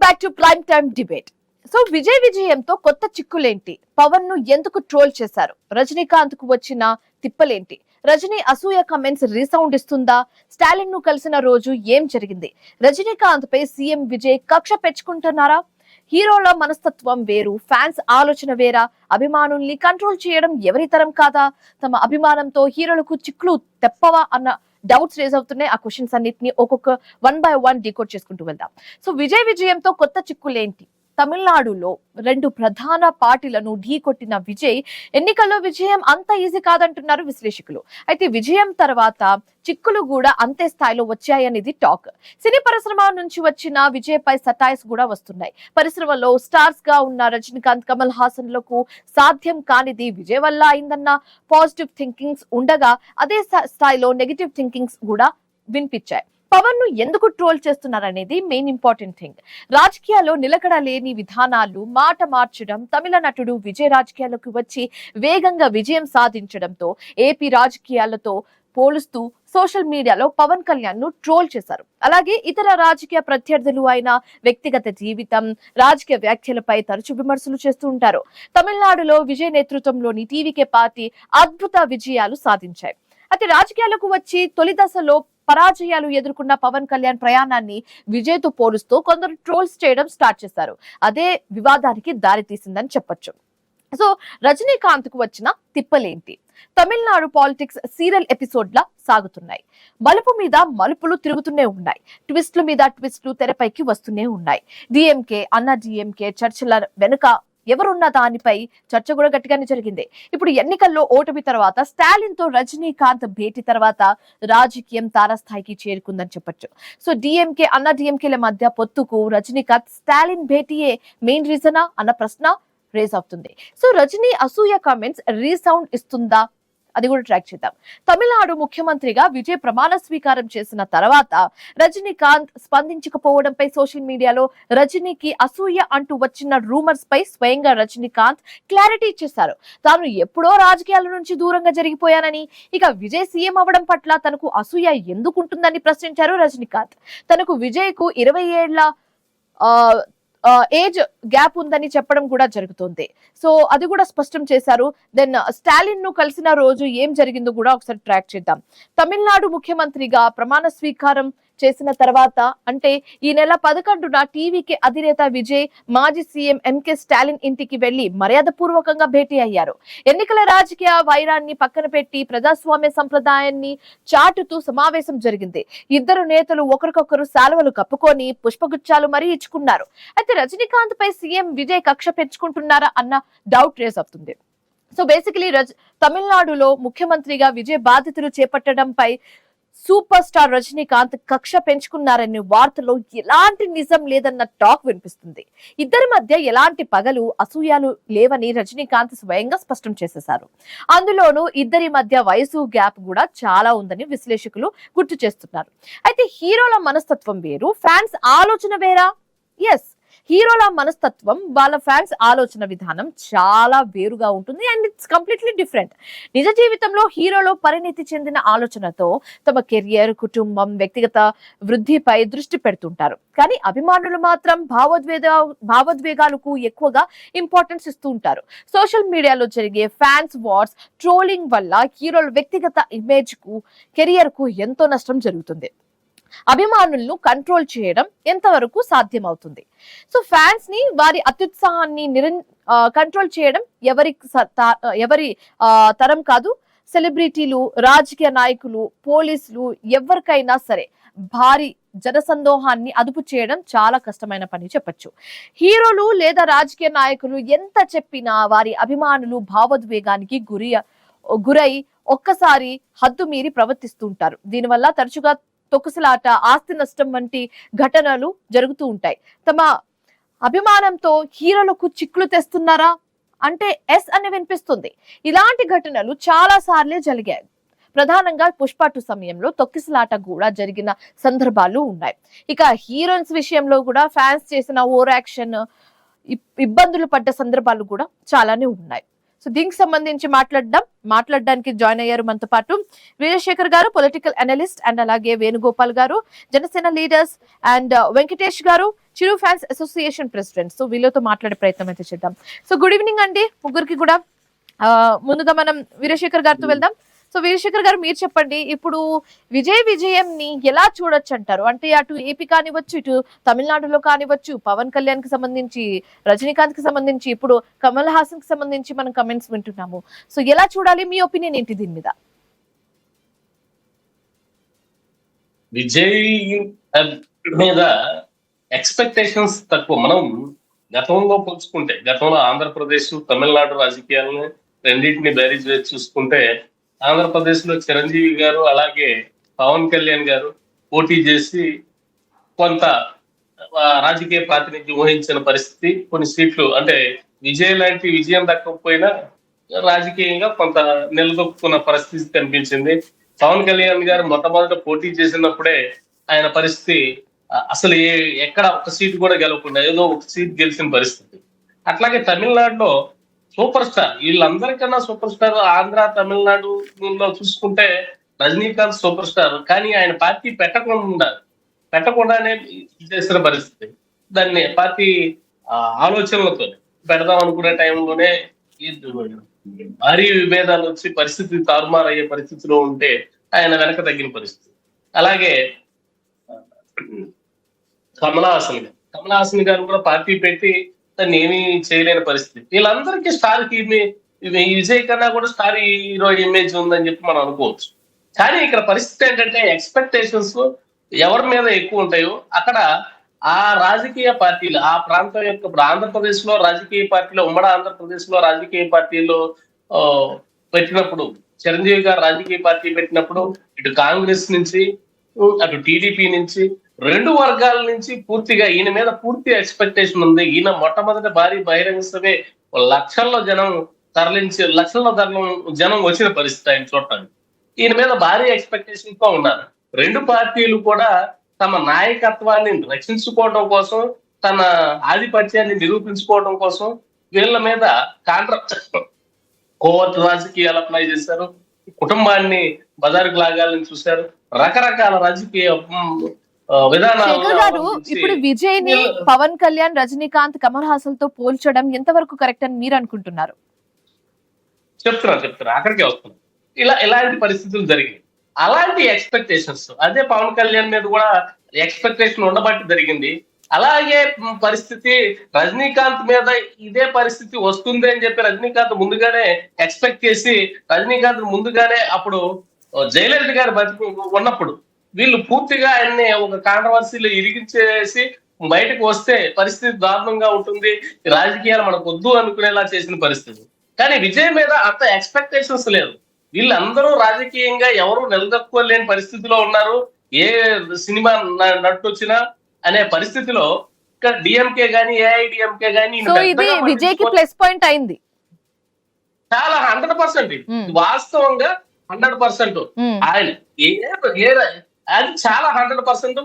Back to prime time debate. So విజయంతో కొత్త చిక్కులేంటి? పవన్ ను ఎందుకు ట్రోల్ చేశారు? రజనీకాంత్ కు వచ్చిన తిప్పలేంటి? రజనీ అసూయ కమెంట్స్ రీసౌండ్ ఇస్తుందా? స్టాలిన్ ను కలిసిన రోజు ఏం జరిగింది? రజనీకాంత్ పై సీఎం విజయ్ కక్ష పెంచుకుంటున్నారా? హీరోల మనస్తత్వం వేరు, ఫ్యాన్స్ ఆలోచన వేరా? అభిమానుల్ని కంట్రోల్ చేయడం ఎవరి తరం కాదా? తమ అభిమానంతో హీరోలకు చిక్కులు తెప్పవా అన్న డౌట్స్ రేజ్ అవుతున్నాయి. ఆ క్వశ్చన్స్ అన్నిటిని ఒక్కొక్క 1 by 1 డీకోడ్ చేసుకుంటూ వెళ్దాం. సో విజయంతో కొత్త చిక్కులేంటి? తమిళనాడులో 2 ప్రధాన పార్టీలను ఢీకొట్టిన విజయ్ ఎన్నికల్లో విజయం అంత ఈజీ కాదంటున్నారు విశ్లేషకులు. అయితే విజయం తర్వాత చిక్కులు కూడా అంతే స్థాయిలో వచ్చాయనేది టాక్. సినీ పరిశ్రమ నుంచి వచ్చిన విజయ్ పై సటాయిస్ కూడా వస్తున్నాయి. పరిశ్రమలో స్టార్స్ గా ఉన్న రజనీకాంత్, కమల్ హాసన్ లకు సాధ్యం కానిది విజయ్ వల్ల అయిందన్న పాజిటివ్ థింకింగ్స్ ఉండగా, అదే స్థాయిలో నెగటివ్ థింకింగ్స్ కూడా వినిపించాయి. పవన్ ను ఎందుకు ట్రోల్ చేస్తున్నారనేది మెయిన్ ఇంపార్టెంట్ థింగ్. రాజకీయాల్లో నిలకడ లేని విధానాలు, మాట మార్చడం, తమిళ నటుడు విజయ్ రాజకీయాలకు వచ్చి వేగంగా విజయం సాధించడంతో ఏపీ రాజకీయాలతో పోలుస్తూ సోషల్ మీడియాలో పవన్ కళ్యాణ్ ను ట్రోల్ చేశారు. అలాగే ఇతర రాజకీయ ప్రత్యర్థులు అయిన వ్యక్తిగత జీవితం, రాజకీయ వ్యాఖ్యలపై తరచు విమర్శలు చేస్తూ ఉంటారు. తమిళనాడులో విజయ్ నేతృత్వంలోని టీవీకే పార్టీ అద్భుత విజయాలు సాధించాయి. అయితే రాజకీయాలకు వచ్చి తొలి దశలో పరాజయాలు ఎదుర్కొన్న పవన్ కళ్యాణ్ ప్రయాణాన్ని విజయ్ తో పోలుస్తూ కొందరు ట్రోల్స్ చేయడం స్టార్ట్ చేశారు. అదే వివాదానికి దారి తీసిందని చెప్పొచ్చు. సో రజనీకాంత్ కు వచ్చిన తిప్పలేంటి? తమిళనాడు పాలిటిక్స్ సీరియల్ ఎపిసోడ్ లా సాగుతున్నాయి. మలుపు మీద మలుపులు తిరుగుతూనే ఉన్నాయి. ట్విస్టుల మీద ట్విస్టులు తెరపైకి వస్తూనే ఉన్నాయి. డిఎంకే, అన్నా డిఎంకే చర్చల వెనుక ఎవరున్న దానిపై చర్చ కూడా గట్టిగానే జరిగింది. ఇప్పుడు ఎన్నికల్లో ఓటమి తర్వాత స్టాలిన్ తో రజనీకాంత్ భేటీ తర్వాత రాజకీయం తారాస్థాయికి చేరుకుందని చెప్పొచ్చు. సో డిఎంకే, అన్నా డిఎంకేల మధ్య పొత్తుకు రజనీకాంత్ స్టాలిన్ భేటీయే మెయిన్ రీజనా అన్న ప్రశ్న రేజ్ అవుతుంది. సో రజనీ అసూయ కామెంట్స్ రీసౌండ్ ఇస్తుందా? అది కూడా ట్రాక్ చేద్దాం. తమిళనాడు ముఖ్యమంత్రిగా విజయ్ ప్రమాణ స్వీకారం చేసిన తర్వాత రజనీకాంత్ స్పందించకపోవడంపై సోషల్ మీడియాలో రజనీకి అసూయ అంటూ వచ్చిన రూమర్స్ పై స్వయంగా రజనీకాంత్ క్లారిటీ ఇచ్చేశారు. తాను ఎప్పుడో రాజకీయాల నుంచి దూరంగా జరిగిపోయానని, ఇక విజయ్ సీఎం అవ్వడం పట్ల తనకు అసూయ ఎందుకుంటుందని ప్రశ్నించారు రజనీకాంత్. తనకు విజయ్ కు 20 ఏళ్ల ఏజ్ గ్యాప్ ఉందని చెప్పడం కూడా జరుగుతుంది. సో అది కూడా స్పష్టం చేశారు. దెన్ స్టాలిన్ ను కలిసిన రోజు ఏం జరిగిందో కూడా ఒకసారి ట్రాక్ చేద్దాం. తమిళనాడు ముఖ్యమంత్రిగా ప్రమాణ స్వీకారం చేసిన తర్వాత అంటే ఈ నెల 11న టీవీకి అధినేత విజయ్ మాజీ సీఎం ఎంకే స్టాలిన్ ఇంటికి వెళ్లి మర్యాద పూర్వకంగా భేటీ అయ్యారు. ఎన్నికల రాజకీయ వైరాన్ని పక్కన పెట్టి ప్రజాస్వామ్య సంప్రదాయాన్ని చాటుతూ సమావేశం జరిగింది. ఇద్దరు నేతలు ఒకరికొకరు శాలువలు కప్పుకొని పుష్పగుచ్చాలు మరీ ఇచ్చుకున్నారు. అయితే రజనీకాంత్ పై సీఎం విజయ్ కక్ష పెంచుకుంటున్నారా అన్న డౌట్ రేస్ అవుతుంది. సో బేసికలీ తమిళనాడులో ముఖ్యమంత్రిగా విజయ్ బాధ్యతలు చేపట్టడంపై సూపర్ స్టార్ రజనీకాంత్ కక్ష పెంచుకున్నారనే వార్తలో ఎలాంటి నిజం లేదన్న టాక్ వినిపిస్తుంది. ఇద్దరి మధ్య ఎలాంటి పగలు, అసూయాలు లేవని రజనీకాంత్ స్వయంగా స్పష్టం చేసేశారు. అందులోనూ ఇద్దరి మధ్య వయసు గ్యాప్ కూడా చాలా ఉందని విశ్లేషకులు గుర్తు చేస్తున్నారు. అయితే హీరోల మనస్తత్వం వేరు, ఫ్యాన్స్ ఆలోచన వేరా? ఎస్, హీరోల మనస్తత్వం, వాళ్ళ ఫ్యాన్స్ ఆలోచన విధానం చాలా వేరుగా ఉంటుంది అండ్ ఇట్స్ కంప్లీట్లీ డిఫరెంట్. నిజ జీవితంలో హీరోలో పరిణితి చెందిన ఆలోచనతో తమ కెరియర్, కుటుంబం, వ్యక్తిగత వృద్ధిపై దృష్టి పెడుతుంటారు. కానీ అభిమానులు మాత్రం భావోద్వేగాలకు ఎక్కువగా ఇంపార్టెన్స్ ఇస్తూ ఉంటారు. సోషల్ మీడియాలో జరిగే ఫ్యాన్స్ వార్స్, ట్రోలింగ్ వల్ల హీరోల వ్యక్తిగత ఇమేజ్ కు, కెరియర్ కు ఎంతో నష్టం జరుగుతుంది. అభిమానులను కంట్రోల్ చేయడం ఎంతవరకు సాధ్యమవుతుంది? సో ఫ్యాన్స్ ని, వారి అత్యుత్సాహాన్ని కంట్రోల్ చేయడం ఎవరి తరం కాదు. సెలబ్రిటీలు, రాజకీయ నాయకులు, పోలీసులు, ఎవరికైనా సరే భారీ జనసందోహాన్ని అదుపు చేయడం చాలా కష్టమైన పని చెప్పొచ్చు. హీరోలు లేదా రాజకీయ నాయకులు ఎంత చెప్పినా వారి అభిమానులు భావోద్వేగానికి గురై ఒక్కసారి హద్దు మీరి ప్రవర్తిస్తుంటారు. దీనివల్ల తరచుగా తొక్కుసలాట, ఆస్తి నష్టం వంటి ఘటనలు జరుగుతూ ఉంటాయి. తమ అభిమానంతో హీరోలకు చిక్కులు తెస్తున్నారా అంటే ఎస్ అని వినిపిస్తుంది. ఇలాంటి ఘటనలు చాలా సార్లే జరిగాయి. ప్రధానంగా పుష్ప 2 సమయంలో తొక్కిసలాట కూడా జరిగిన సందర్భాలు ఉన్నాయి. ఇక హీరోయిన్స్ విషయంలో కూడా ఫ్యాన్స్ చేసిన ఓవర్ యాక్షన్, ఇబ్బందులు పడ్డ సందర్భాలు కూడా చాలానే ఉన్నాయి. సో దీనికి సంబంధించి మాట్లాడడానికి జాయిన్ అయ్యారు మనతో పాటు వీరశేఖర్ గారు, పొలిటికల్ అనలిస్ట్, అండ్ అలాగే వేణుగోపాల్ గారు, జనసేన లీడర్స్, అండ్ వెంకటేష్ గారు, చిరు ఫ్యాన్స్ అసోసియేషన్ ప్రెసిడెంట్. సో వీళ్ళతో మాట్లాడే ప్రయత్నం అయితే చేద్దాం. సో గుడ్ ఈవినింగ్ అండి ముగ్గురికి కూడా. ముందుగా మనం వీరశేఖర్ గారితో వెళ్దాం. సో వీరశేఖర్ గారు, మీరు చెప్పండి, ఇప్పుడు విజయం ని ఎలా చూడొచ్చు అంటారు? అంటే అటు ఏపీ కానివచ్చు, ఇటు తమిళనాడులో కానివచ్చు, పవన్ కళ్యాణ్ కి సంబంధించి, రజనీకాంత్ కి సంబంధించి, ఇప్పుడు కమల్ హాసన్ కి సంబంధించి మనం కమెంట్స్ వింటున్నాము. సో ఎలా చూడాలి? మీ ఒపీనియన్ ఏంటి దీని మీద? విజయ్ మీద ఎక్స్పెక్టేషన్స్ తక్కువ. మనం గతంలో పోల్చుకుంటే, గతంలో ఆంధ్రప్రదేశ్ తమిళనాడు రాజకీయాలను రెండింటిని బేరీజ్ వేసి చూసుకుంటే, ఆంధ్రప్రదేశ్ లో చిరంజీవి గారు అలాగే పవన్ కళ్యాణ్ గారు పోటీ చేసి కొంత రాజకీయ ప్రాతినిధ్యం వహించిన పరిస్థితి. కొన్ని సీట్లు అంటే విజయం దక్కకపోయినా రాజకీయంగా కొంత నిలదొక్కున్న పరిస్థితి కనిపించింది. పవన్ కళ్యాణ్ గారు మొట్టమొదట పోటీ చేసినప్పుడే ఆయన పరిస్థితి అసలు ఎక్కడ ఒక సీటు కూడా గెలవకుండా ఏదో ఒక సీట్ గెలిచిన పరిస్థితి. అట్లాగే తమిళనాడులో సూపర్ స్టార్, వీళ్ళందరికన్నా సూపర్ స్టార్ ఆంధ్ర తమిళనాడులో చూసుకుంటే రజనీకాంత్ సూపర్ స్టార్. కానీ ఆయన పార్టీ పెట్టకుండానే చేసిన పరిస్థితి. దాన్ని పార్టీ ఆలోచనలతో పెడదాం అనుకునే టైంలోనే భారీ విభేదాలు వచ్చి పరిస్థితి తారుమారయ్యే పరిస్థితిలో ఉంటే ఆయన వెనక తగ్గిన పరిస్థితి. అలాగే కమల్ హాసన్ గారు కూడా పార్టీ పెట్టి దాన్ని ఏమీ చేయలేని పరిస్థితి. వీళ్ళందరికీ స్టార్ విజయ్ కన్నా కూడా స్టార్ హీరో ఇమేజ్ ఉందని చెప్పి మనం అనుకోవచ్చు. కానీ ఇక్కడ పరిస్థితి ఏంటంటే, ఎక్స్పెక్టేషన్స్ ఎవరి మీద ఎక్కువ ఉంటాయో అక్కడ ఆ రాజకీయ పార్టీలు, ఆ ప్రాంతం యొక్క, ఇప్పుడు ఆంధ్రప్రదేశ్ లో రాజకీయ పార్టీలు, ఉమ్మడి ఆంధ్రప్రదేశ్ లో రాజకీయ పార్టీలు పెట్టినప్పుడు, చిరంజీవి గారు రాజకీయ పార్టీ పెట్టినప్పుడు ఇటు కాంగ్రెస్ నుంచి అటు టీడీపీ నుంచి రెండు వర్గాల నుంచి పూర్తిగా ఈయన మీద పూర్తి ఎక్స్పెక్టేషన్ ఉంది. ఈయన మొట్టమొదటి భారీ బహిరంగ సభే లక్షల్లో జనం వచ్చిన పరిస్థితి ఆయన చూడటానికి. ఈయన మీద భారీ ఎక్స్పెక్టేషన్ తో ఉన్నారు. రెండు పార్టీలు కూడా తమ నాయకత్వాన్ని రక్షించుకోవడం కోసం, తన ఆధిపత్యాన్ని నిరూపించుకోవడం కోసం వీళ్ళ మీద కోవర్ట్ రాజకీయాలు అప్లై చేశారు. కుటుంబాన్ని బజారుకు లాగాలని చూశారు. రకరకాల రాజకీయ విధానాలు. ఇప్పుడు విజయ్ ని పవన్ కళ్యాణ్, రజనీకాంత్, కమల్ హాసన్ తో పోల్చడం ఎంతవరకు కరెక్ట్ అని మీరు అనుకుంటున్నారు? చెప్తున్నా అక్కడికే వస్తున్నా. ఇలాంటి పరిస్థితులు జరిగాయి. అలాంటి ఎక్స్పెక్టేషన్స్ అదే పవన్ కళ్యాణ్ మీద కూడా ఎక్స్పెక్టేషన్ ఉండబట్టి జరిగింది. అలాగే పరిస్థితి రజనీకాంత్ మీద ఇదే పరిస్థితి వస్తుంది అని చెప్పి రజనీకాంత్ ముందుగానే ఎక్స్పెక్ట్ చేసి, రజనీకాంత్ ముందుగానే అప్పుడు జయలలిత గారు బతికి ఉన్నప్పుడు వీళ్ళు పూర్తిగా ఆయన్ని ఒక కాంట్రవర్సీలో ఇరిగించేసి బయటకు వస్తే పరిస్థితి దారుణంగా ఉంటుంది, రాజకీయాలు మనకు వద్దు అనుకునేలా చేసిన పరిస్థితి. కానీ విజయ్ మీద అంత ఎక్స్పెక్టేషన్స్ లేదు. వీళ్ళందరూ రాజకీయంగా ఎవరు నిలదొక్కోలేని పరిస్థితిలో ఉన్నారు. ఏ సినిమా నట్టు వచ్చినా అనే పరిస్థితిలో ఇక్కడ డిఎంకే గానీ, ఏఐడిఎంకే గానీ విజయ్ కి ప్లస్ పాయింట్ అయింది. చాలా 100% వాస్తవంగా 100% ఆయన అది చాలా 100%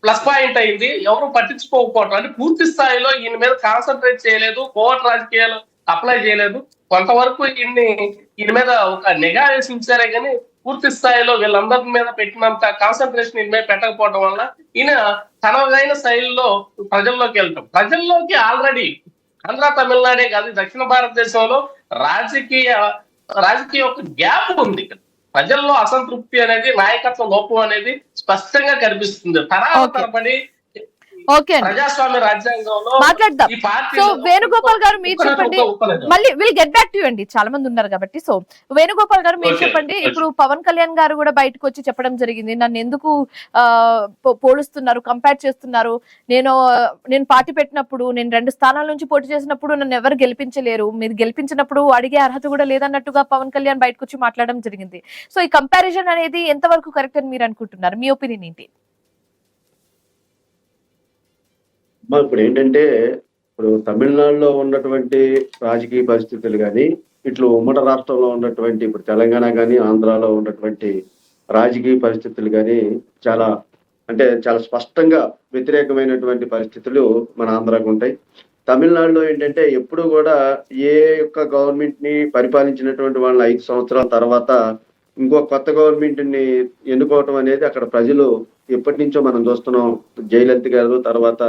ప్లస్ పాయింట్ అయింది. ఎవరు పట్టించుకోకపోవటం అంటే పూర్తి స్థాయిలో ఈయన మీద కాన్సన్ట్రేట్ చేయలేదు, కోవర్ట్ రాజకీయాలు అప్లై చేయలేదు. కొంతవరకు ఈయన మీద ఒక నిఘా వేసి ఉంచారే కానీ పూర్తి స్థాయిలో వీళ్ళందరి మీద పెట్టినంత కాన్సన్ట్రేషన్ ఈయన మీద పెట్టకపోవడం వల్ల ఈయన తనదైన శైలిలో ప్రజల్లోకి ఆల్రెడీ ఆంధ్ర తమిళనాడే కాదు, దక్షిణ భారతదేశంలో రాజకీయ ఒక గ్యాప్ ఉంది. ప్రజల్లో అసంతృప్తి అనేది, నాయకత్వ లోపం అనేది స్పష్టంగా కనిపిస్తుంది. తరాల తరబడి ప్రజాస్వామ్య రాజ్యాంగంలో మాట్లాడదాం. సో వేణుగోపాల్ గారు మీరు చెప్పండి, మళ్ళీ will get back to you అండి, చాలా మంది ఉన్నారు కాబట్టి. సో వేణుగోపాల్ గారు మీరు చెప్పండి, ఇప్పుడు పవన్ కళ్యాణ్ గారు కూడా బయటకు వచ్చి చెప్పడం జరిగింది, నన్ను ఎందుకు పోలుస్తున్నారు, కంపేర్ చేస్తున్నారు, నేను పార్టీ పెట్టినప్పుడు, నేను 2 స్థానాల నుంచి పోటీ చేసినప్పుడు నన్ను ఎవరు గెలిపించలేరు, మీరు గెలిపించినప్పుడు అడిగే అర్హత కూడా లేదన్నట్టుగా పవన్ కళ్యాణ్ బయటకు వచ్చి మాట్లాడడం జరిగింది. సో ఈ కంపారిజన్ అనేది ఎంతవరకు కరెక్ట్ అని మీరు అనుకుంటున్నారు? మీ ఒపీనియన్ ఏంటి? ఇప్పుడు ఏంటంటే, ఇప్పుడు తమిళనాడులో ఉన్నటువంటి రాజకీయ పరిస్థితులు కానీ, ఇట్లు ఉమ్మడి రాష్ట్రంలో ఉన్నటువంటి ఇప్పుడు తెలంగాణ కానీ, ఆంధ్రాలో ఉన్నటువంటి రాజకీయ పరిస్థితులు కానీ చాలా స్పష్టంగా వ్యతిరేకమైనటువంటి పరిస్థితులు మన ఆంధ్రాకు ఉంటాయి. తమిళనాడులో ఏంటంటే ఎప్పుడు కూడా ఏ యొక్క గవర్నమెంట్ ని పరిపాలించినటువంటి వాళ్ళ 5 సంవత్సరాల తర్వాత ఇంకో కొత్త గవర్నమెంట్ ని ఎన్నుకోవటం అనేది అక్కడ ప్రజలు ఎప్పటి నుంచో మనం చూస్తున్నాం. జయలలిత గారు తర్వాత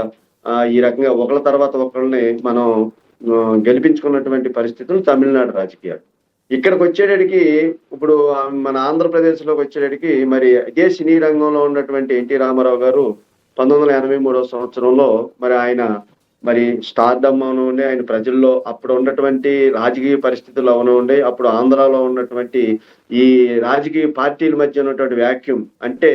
ఈ రకంగా ఒకళ్ళ తర్వాత ఒకళ్ళని మనం గెలిపించుకున్నటువంటి పరిస్థితులు తమిళనాడు రాజకీయాలు. ఇక్కడికి వచ్చేటడికి ఇప్పుడు మన ఆంధ్రప్రదేశ్ లోకి వచ్చేటడికి మరి ఇదే సినీ రంగంలో ఉన్నటువంటి ఎన్టీ రామారావు గారు 1983 సంవత్సరంలో మరి ఆయన మరి స్టార్డమ్ అవనివ్వండి, ఆయన ప్రజల్లో అప్పుడు ఉన్నటువంటి రాజకీయ పరిస్థితులు అవనివ్వండి, అప్పుడు ఆంధ్రాలో ఉన్నటువంటి ఈ రాజకీయ పార్టీల మధ్య ఉన్నటువంటి వ్యాక్యూమ్ అంటే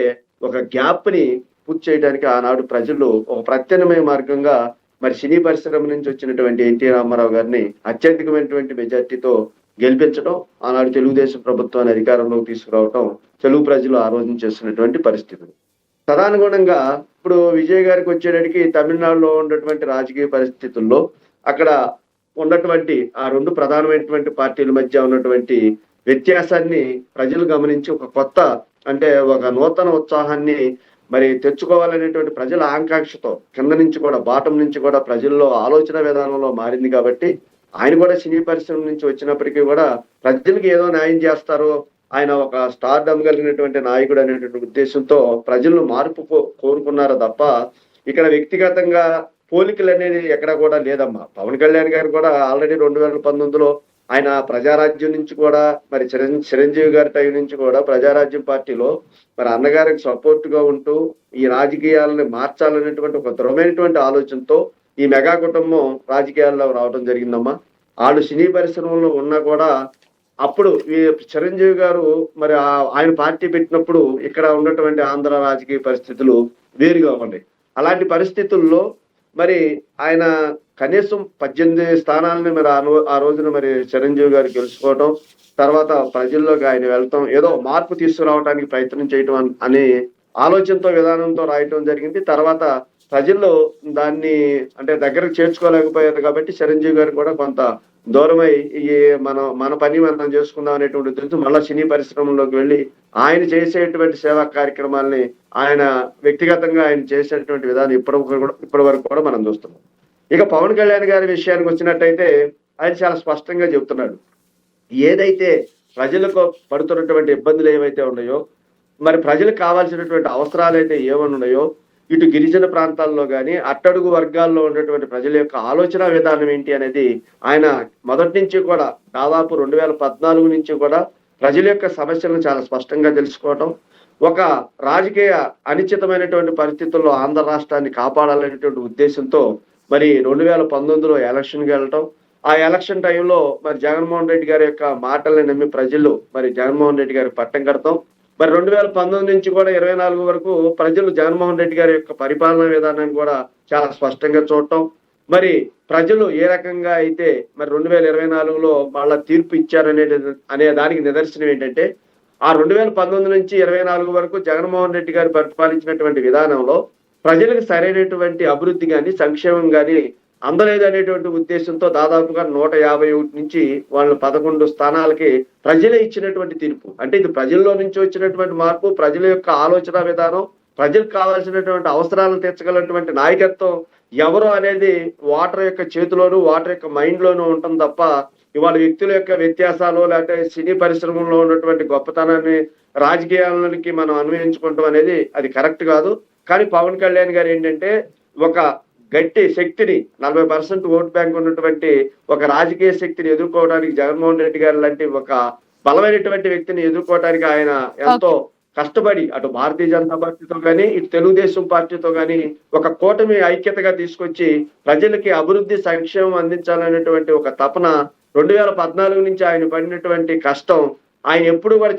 ఒక గ్యాప్ ని పూర్తి చేయడానికి ఆనాడు ప్రజలు ఒక ప్రత్యామ్నాయ మార్గంగా మరి సినీ పరిశ్రమ నుంచి వచ్చినటువంటి ఎన్టీ రామారావు గారిని అత్యధికమైనటువంటి మెజార్టీతో గెలిపించడం, ఆనాడు తెలుగుదేశం ప్రభుత్వాన్ని అధికారంలోకి తీసుకురావడం తెలుగు ప్రజలు ఆ రోజు చేస్తున్నటువంటి పరిస్థితులు. తదనుగుణంగా ఇప్పుడు విజయ్ గారికి వచ్చేటడికి తమిళనాడులో ఉన్నటువంటి రాజకీయ పరిస్థితుల్లో అక్కడ ఉన్నటువంటి ఆ రెండు ప్రధానమైనటువంటి పార్టీల మధ్య ఉన్నటువంటి వ్యత్యాసాన్ని ప్రజలు గమనించి ఒక కొత్త అంటే ఒక నూతన ఉత్సాహాన్ని మరి తెచ్చుకోవాలనేటువంటి ప్రజల ఆకాంక్షతో కింద నుంచి కూడా బాటం నుంచి కూడా ప్రజల్లో ఆలోచన విధానంలో మారింది కాబట్టి ఆయన కూడా సినీ పరిశ్రమ నుంచి వచ్చినప్పటికీ కూడా ప్రజలకు ఏదో న్యాయం చేస్తారో, ఆయన ఒక స్టార్డమ్ కలిగినటువంటి నాయకుడు అనేటువంటి ఉద్దేశంతో ప్రజలను మార్పు కోరుకున్నారు తప్ప ఇక్కడ వ్యక్తిగతంగా పోలికలు అనేది ఎక్కడ కూడా లేదమ్మా. పవన్ కళ్యాణ్ గారు కూడా ఆల్రెడీ 2019లో ఆయన ప్రజారాజ్యం నుంచి కూడా మరి చిరంజీవి గారి టైం నుంచి కూడా ప్రజారాజ్యం పార్టీలో మరి అన్నగారికి సపోర్ట్ గా ఉంటూ ఈ రాజకీయాలను మార్చాలనేటువంటి ఒక దృఢమైనటువంటి ఆలోచనతో ఈ మెగా కుటుంబం రాజకీయాల్లో రావడం జరిగిందమ్మా. వాళ్ళు సినీ పరిశ్రమలో ఉన్నా కూడా అప్పుడు ఈ చిరంజీవి గారు మరి ఆయన పార్టీ పెట్టినప్పుడు ఇక్కడ ఉన్నటువంటి ఆంధ్ర రాజకీయ పరిస్థితులు వేరుగా ఉన్నాయి. అలాంటి పరిస్థితుల్లో మరి ఆయన కనీసం 18 స్థానాలని మరి ఆ రోజున మరి చిరంజీవి గారు గెలుచుకోవటం, తర్వాత ప్రజల్లోకి ఆయన వెళ్తాం, ఏదో మార్పు తీసుకురావడానికి ప్రయత్నం చేయటం అనే ఆలోచనతో విధానంతో రాయటం జరిగింది. తర్వాత ప్రజల్లో దాన్ని అంటే దగ్గరకు చేర్చుకోలేకపోయారు కాబట్టి చిరంజీవి గారు కూడా కొంత దూరమై ఈ మన పని మనం చేసుకుందాం అనేటువంటి ఉద్దేశంతో మళ్ళా సినీ పరిశ్రమలోకి వెళ్ళి ఆయన చేసేటువంటి సేవా కార్యక్రమాలని ఆయన వ్యక్తిగతంగా ఆయన చేసేటువంటి విధానం ఇప్పటి వరకు కూడా మనం చూస్తున్నాం. ఇక పవన్ కళ్యాణ్ గారి విషయానికి వచ్చినట్టయితే ఆయన చాలా స్పష్టంగా చెబుతున్నాడు, ఏదైతే ప్రజలకు పడుతున్నటువంటి ఇబ్బందులు ఏవైతే ఉన్నాయో, మరి ప్రజలకు కావాల్సినటువంటి అవసరాలు అయితే ఏమని ఉన్నాయో, ఇటు గిరిజన ప్రాంతాల్లో కానీ అట్టడుగు వర్గాల్లో ఉన్నటువంటి ప్రజల యొక్క ఆలోచన విధానం ఏంటి అనేది ఆయన మొదటి నుంచి కూడా దాదాపు 2014 నుంచి కూడా ప్రజల యొక్క సమస్యలను చాలా స్పష్టంగా తెలుసుకోవటం, ఒక రాజకీయ అనిశ్చితమైనటువంటి పరిస్థితుల్లో ఆంధ్ర రాష్ట్రాన్ని కాపాడాలనేటువంటి ఉద్దేశంతో మరి 2019లో ఎలక్షన్కి వెళ్ళటం, ఆ ఎలక్షన్ టైంలో మరి జగన్మోహన్ రెడ్డి గారి యొక్క మాటల్ని నమ్మి ప్రజలు మరి జగన్మోహన్ రెడ్డి గారికి పట్టం కడతాం. మరి 2019 నుంచి కూడా 24 వరకు ప్రజలు జగన్మోహన్ రెడ్డి గారి యొక్క పరిపాలనా విధానాన్ని కూడా చాలా స్పష్టంగా చూడటం, మరి ప్రజలు ఏ రకంగా అయితే మరి 2024లో వాళ్ళ తీర్పు ఇచ్చారనే దానికి నిదర్శనం ఏంటంటే ఆ 2019 నుంచి 24 వరకు జగన్మోహన్ రెడ్డి గారు పరిపాలించినటువంటి విధానంలో ప్రజలకు సరైనటువంటి అభివృద్ధి కానీ సంక్షేమం కానీ అందలేదనేటువంటి ఉద్దేశంతో దాదాపుగా 151 నుంచి వాళ్ళు 11 స్థానాలకి ప్రజలే ఇచ్చినటువంటి తీర్పు. అంటే ఇది ప్రజల్లో నుంచి వచ్చినటువంటి మార్పు, ప్రజల యొక్క ఆలోచన విధానం, ప్రజలకు కావాల్సినటువంటి అవసరాలను తీర్చగలటువంటి నాయకత్వం ఎవరు అనేది ఓటర్ యొక్క చేతిలోనూ ఓటర్ యొక్క మైండ్ లోనూ ఉంటుంది తప్ప ఇవాళ వ్యక్తుల యొక్క వ్యత్యాసాలు లేకపోతే సినీ పరిశ్రమలో ఉన్నటువంటి గొప్పతనాన్ని రాజకీయాలకి మనం అన్వయించుకుంటాం అనేది అది కరెక్ట్ కాదు. కానీ పవన్ కళ్యాణ్ గారు ఏంటంటే ఒక గట్టి శక్తిని 40% ఓట్ బ్యాంక్ ఉన్నటువంటి ఒక రాజకీయ శక్తిని ఎదుర్కోవడానికి జగన్మోహన్ రెడ్డి గారు లాంటి ఒక బలమైనటువంటి వ్యక్తిని ఎదుర్కోవడానికి ఆయన ఎంతో కష్టపడి అటు భారతీయ జనతా పార్టీతో కానీ ఇటు తెలుగుదేశం పార్టీతో కానీ ఒక కూటమి ఐక్యతగా తీసుకొచ్చి ప్రజలకి అభివృద్ధి సంక్షేమం అందించాలనేటువంటి ఒక తపన 2014 నుంచి ఆయన పడినటువంటి కష్టం ఆయన ఎప్పుడు కూడా